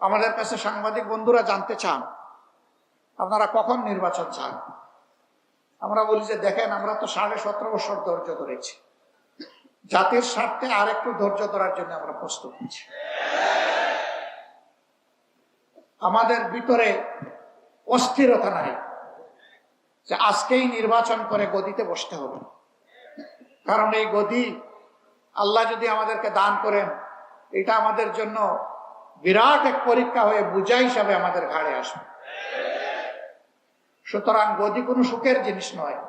আমাদের কাছে সাংবাদিক বন্ধুরা জানতে চান আপনারা কখন নির্বাচন চান। আমরা বলি যে দেখেন, আমরা তো 17.5 বছর ধৈর্য ধরেছি, জাতির স্বার্থে আর একটু ধৈর্য ধরার জন্য আমরা প্রস্তুত আছি। আমাদের ভিতরে অস্থিরতা নাই যে আজকেই নির্বাচন করে গদিতে বসতে হবে, কারণ এই গদি আল্লাহ যদি আমাদেরকে দান করেন, এটা আমাদের জন্য বিরাট এক পরীক্ষা হয়ে বোঝা হিসাবে আমাদের ঘাড়ে আসবে। সুতরাং গদি কোনো সুখের জিনিস নয়,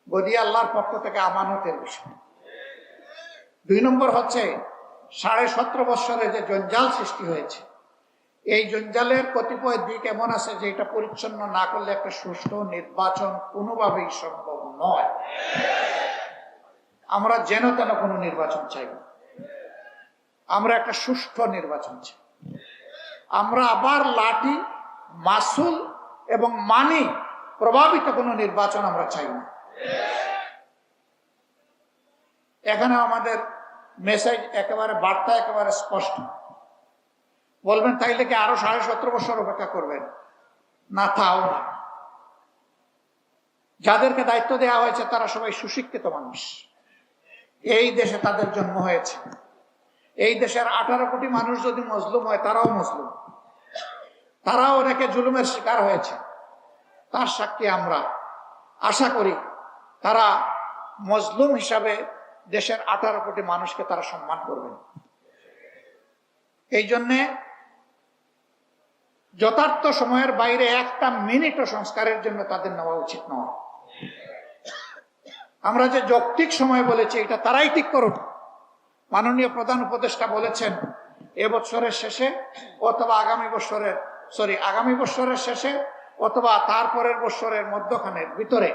গদি আল্লাহর পক্ষ থেকে আমানতের বিষয়। 2 নম্বর হচ্ছে 17.5 বছরে যে জঞ্জাল সৃষ্টি হয়েছে, এই জঞ্জালের কতিপয় দিক এমন আছে যে এটা পরিচ্ছন্ন না করলে একটা সুষ্ঠু নির্বাচন কোনোভাবেই সম্ভব নয়। আমরা যেন তেন কোনো নির্বাচন চাই না, আমরা একটা সুষ্ঠু নির্বাচন চাই। আমরা আবার লাঠি, মাসুল এবং মানি প্রভাবিত কোনো নির্বাচন আমরা চাই না। এখানে আমাদের মেসেজ একেবারে, বার্তা একেবারে স্পষ্ট। বলবেন তাইলে কি আরো 17.5 বছর অপেক্ষা করবেন? না, তাও না। যাদেরকে দায়িত্ব দেওয়া হয়েছে তারা সবাই সুশিক্ষিত মানুষ, এই দেশে তাদের জন্ম হয়েছে। এই দেশের 18 কোটি মানুষ যদি মজলুম হয়, তারাও মজলুম, তারাও অনেকে জুলুমের শিকার হয়েছে। তার সাক্ষী আমরা। আশা করি তারা মজলুম হিসাবে দেশের 18 কোটি মানুষকে তারা সম্মান করবেন। এই জন্যে যথার্থ সময়ের বাইরে একটা মিনিটও সংস্কারের জন্য তাদের নেওয়া উচিত নয়। আমরা যে যৌক্তিক সময় বলেছি, এটা তারাই ঠিক করুন। মাননীয় প্রধান উপদেষ্টা বলেছেন এবছরের শেষে অথবা আগামী বছরের শেষে অথবা তারপরের বছরের মধ্যখানের ভিতরে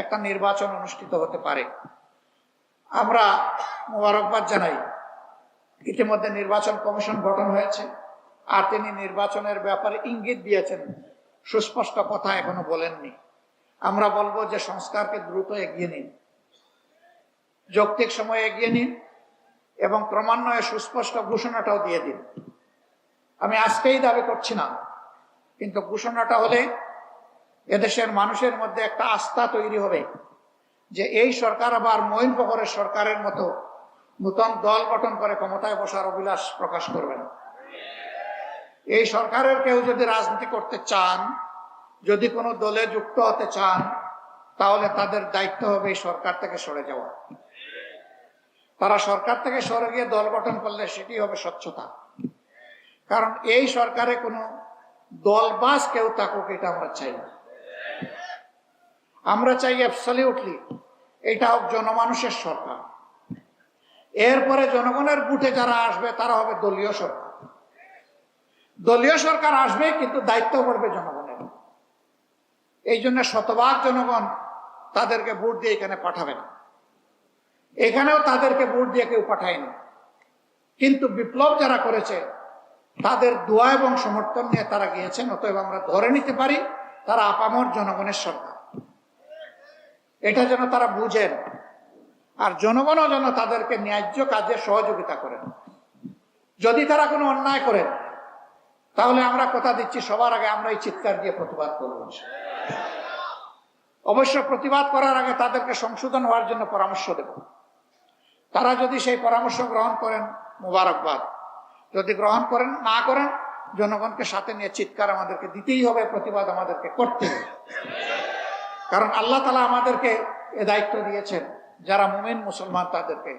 একটা নির্বাচন অনুষ্ঠিত হতে পারে। আমরা মোবারকবাদ জানাই, ইতিমধ্যে নির্বাচন কমিশন গঠন হয়েছে, আর তিনি নির্বাচনের ব্যাপারে ইঙ্গিত দিয়েছেন, সুস্পষ্ট কথা এখনো বলেননি। আমরা বলবো যে সংস্কারকে দ্রুত এগিয়ে নিন, যৌক্তিক সময়ে এগিয়ে নিন এবং ক্রমান্বয়ে সুস্পষ্ট ঘোষণাটাও দিয়ে দিন। আমি আজকেই দাবি করছি না, কিন্তু ঘোষণাটা হলে এদেশের মানুষের মধ্যে একটা আস্থা তৈরি হবে যে এই সরকার আবার মঈন ফখরের সরকারের মতো নতুন দল গঠন করে ক্ষমতায় বসার অভিলাষ প্রকাশ করবে না। এই সরকারের কেউ যদি রাজনীতি করতে চান, যদি কোনো দলে যুক্ত হতে চান, তাহলে তাদের দায়িত্ব হবে এই সরকার থেকে সরে যাওয়া। তারা সরকার থেকে সরে গিয়ে দল গঠন করলে সেটি হবে স্বচ্ছতা। কারণ এই সরকারে কোনো দলবাজ কেউ থাকুক, এটা আমরা চাই না। আমরা চাই অ্যাবসলিউটলি এটা হোক জনমানুষের সরকার। এরপরে জনগণের বুথে যারা আসবে তারা হবে দলীয় সরকার। দলীয় সরকার আসবে, কিন্তু দায়িত্ব পড়বে জনগণের। এই জন্য শতভাগ জনগণ তাদেরকে ভোট দিয়ে এখানে পাঠাবে না, এখানেও তাদেরকে ভোট দিয়ে কেউ পাঠায় না। কিন্তু বিপ্লব যারা করেছে তাদের দোয়া এবং সমর্থন নিয়ে তারা গিয়েছেন। অতএব আমরা ধরে নিতে পারি তারা আপামর জনগণের সরকার। এটা যেন তারা বুঝেন, আর জনগণও যেন তাদেরকে ন্যায্য কাজে সহযোগিতা করেন। যদি তারা কোনো অন্যায় করেন, তাহলে আমরা কথা দিচ্ছি সবার আগে আমরা এই চিৎকার দিয়ে প্রতিবাদ করব। অবশ্য প্রতিবাদ করার আগে তাদেরকে সংশোধন হওয়ার জন্য পরামর্শ দেব। তারা যদি সেই পরামর্শ গ্রহণ করেন, মোবারকবাদ। যদি গ্রহণ করেন, না করেন, জনগণকে সাথে নিয়ে চিৎকার আমাদেরকে দিতেই হবে, প্রতিবাদ আমাদেরকে করতে হবে। কারণ আল্লাহ তাআলা আমাদেরকে এ দায়িত্ব দিয়েছেন, যারা মুমিন মুসলমান তাদেরকে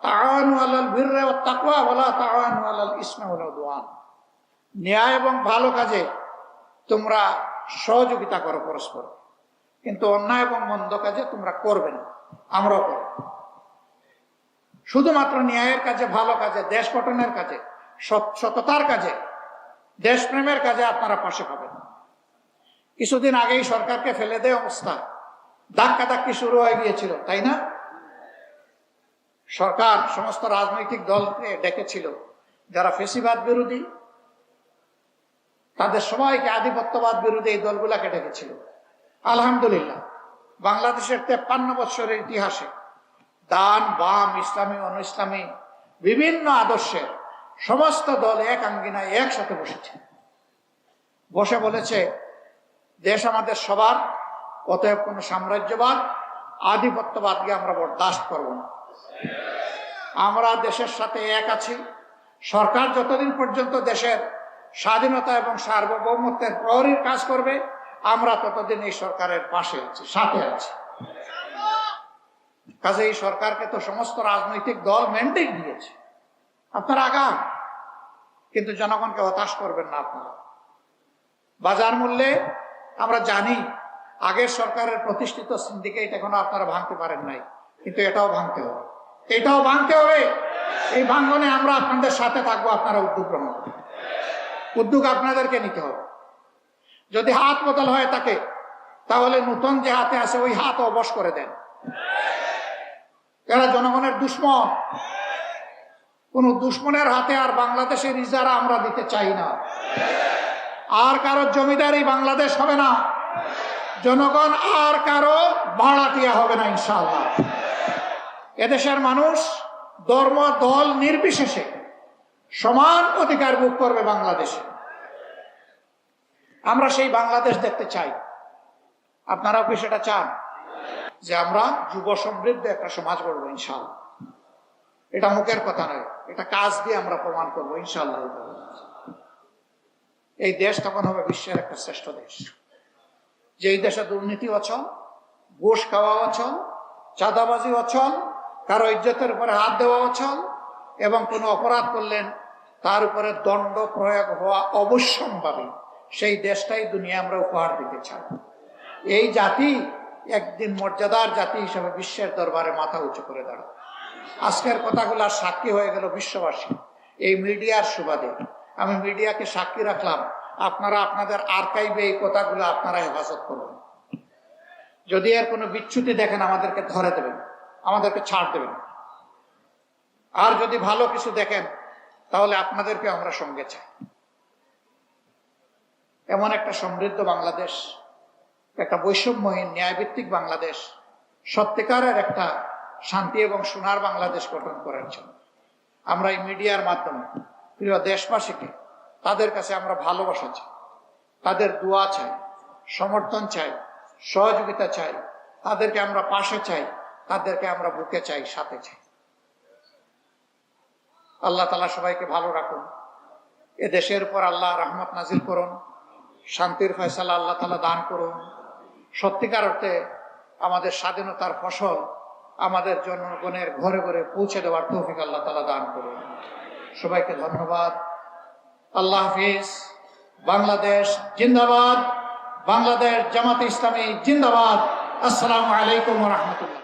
তাআওয়ানু আলাল বিররি ওয়াত তাকওয়া ওয়া লা তাআওয়ানু আলাল ইসমি ওয়াল উদওয়ান। ন্যায় এবং ভালো কাজে তোমরা সহযোগিতা করো পরস্পর, কিন্তু অন্যায় এবং মন্দ কাজে তোমরা করবে না। আমরাও করব। শুধুমাত্র ন্যায়ের কাজে, ভালো কাজে, দেশ গঠনের কাজে, সততার কাজে, দেশপ্রেমের কাজে আপনারা পাশে পাবেন। কিছুদিন আগেই সরকারকে ফেলে দেয় অবস্থা, ধাক্কাধাক্কি শুরু হয়ে গিয়েছিল, তাই না? সরকার সমস্ত রাজনৈতিক দলকে ডেকেছিল, যারা ফেসিবাদ বিরোধী তাদের সবাইকে, আধিপত্যবাদ বিরোধী এই দলগুলাকে ডেকেছিল। আলহামদুলিল্লাহ, বাংলাদেশের 53 বছরের ইতিহাসে ডান বাম, ইসলামী অন ইসলামী বিভিন্ন আদর্শের সমস্ত দল এক আঙ্গিনায় একসাথে বসেছে, বসে বলেছে দেশ আমাদের সবার, অতএব কোন সাম্রাজ্যবাদ আধিপত্যবাদকে আমরা বরদাস্ত করব না। আমরা দেশের সাথে এক আছি। সরকার যতদিন পর্যন্ত দেশের স্বাধীনতা এবং সার্বভৌমত্বের প্রহরীর কাজ করবে, আমরা ততদিন এই সরকারের পাশে আছি, সাথে আছি। কাজে এই সরকারকে তো সমস্ত রাজনৈতিক দল ম্যান্ডেট দিয়েছে, আপনারা আগান, কিন্তু জনগণকে হতাশ করবেন না। আপনারা বাজার মূল্যে আমরা জানি আগের সরকারের প্রতিষ্ঠিত সিন্ডিকেট এখনো আপনারা ভাঙতে পারেন নাই, কিন্তু এটাও ভাঙতে হবে, এটাও ভাঙতে হবে। এই ভাঙনে আমরা আপনাদের সাথে থাকবো। আপনারা উদ্যোগ গ্রহণ করুন, উদ্যোগ আপনাদেরকে নিতে হবে। যদি হাত বদল হয়ে থাকে, তাহলে নতুন যে হাতে আছে ওই হাত অবশ করে দেন। এরা জনগণের দুশ্মন। কোন দুশ্মনের হাতে আর বাংলাদেশের ইজারা আমরা দিতে চাই না। আর কারো জমিদারি বাংলাদেশ হবে না, জনগণ আর কারো ভাড়াটিয়া হবে না ইনশাআল্লাহ। এদেশের মানুষ ধর্ম দল নির্বিশেষে সমান অধিকার ভোগ করবে বাংলাদেশে। আমরা সেই বাংলাদেশ দেখতে চাই। আপনারাও কি সেটা চান? যে আমরা যুব সমৃদ্ধ একটা সমাজ গড়বো ইনশাআল্লাহ। এটা মুখের কথা নয়, এটা কাজ দিয়ে আমরা প্রমাণ করবো ইনশাআল্লাহ। এই দেশ তখন হবে বিশ্বের একটা শ্রেষ্ঠ দেশ, যেই দেশে দুর্নীতি অচল, ঘুষ খাওয়া অচল, চাঁদাবাজি অচল, কারো ইজ্জতের উপরে হাত দেওয়া অচল, এবং কোনো অপরাধ করলেন তার উপরে দণ্ড প্রয়োগ হওয়া অবশ্যম্ভাবী। সেই দেশটাই দুনিয়া আমরা উপহার দিতে চাই। এই জাতি একদিন মর্যাদার জাতি হিসেবে বিশ্বের দরবারে মাথা উঁচু করে দাঁড়ায়। আজকের কথাগুলার সাক্ষী হয়ে গেল বিশ্ববাসী এই মিডিয়ার সুবাদে। আমি মিডিয়াকে সাক্ষী রাখলাম, আপনারা আপনাদের আর্কাইভে এই কথাগুলো আপনারা হেফাজত করবেন। যদি এর কোনো বিচ্যুতি দেখেন আমাদেরকে ধরে দেবেন, আমাদেরকে ছাড় দেবেন। আর যদি ভালো কিছু দেখেন তাহলে আপনাদেরকে আমরা সঙ্গে চাই। এমন একটা সমৃদ্ধ বাংলাদেশ, একটা বৈষম্যহীন ন্যায়ভিত্তিক বাংলাদেশ, সত্যিকারের একটা শান্তি এবং সোনার বাংলাদেশ গঠন করার জন্য আমরা এই মিডিয়ার মাধ্যমে প্রিয় দেশবাসীকে, তাদের কাছে আমরা ভালোবাসা চাই, তাদের দোয়া চাই, সমর্থন চাই, সহযোগিতা চাই, তাদেরকে আমরা পাশে চাই, তাদেরকে আমরা বুকে চাই, সাথে চাই। আল্লাহ তাআলা সবাইকে ভালো রাখুন। এ দেশের উপর আল্লাহ রহমত নাজিল করুন, শান্তির ফয়সালা আল্লাহ তাআলা দান করুন। সত্যিকার অর্থে আমাদের স্বাধীনতার ফসল আমাদের জনগণের ঘরে ঘরে পৌঁছে দেওয়ার তৌফিক আল্লাহ তাআলা দান করুন। সবাইকে ধন্যবাদ। আল্লাহ হাফিজ। বাংলাদেশ জিন্দাবাদ। বাংলাদেশ জামাতে ইসলামী জিন্দাবাদ। আসসালামু আলাইকুম ওয়া রাহমাতুল্লাহ।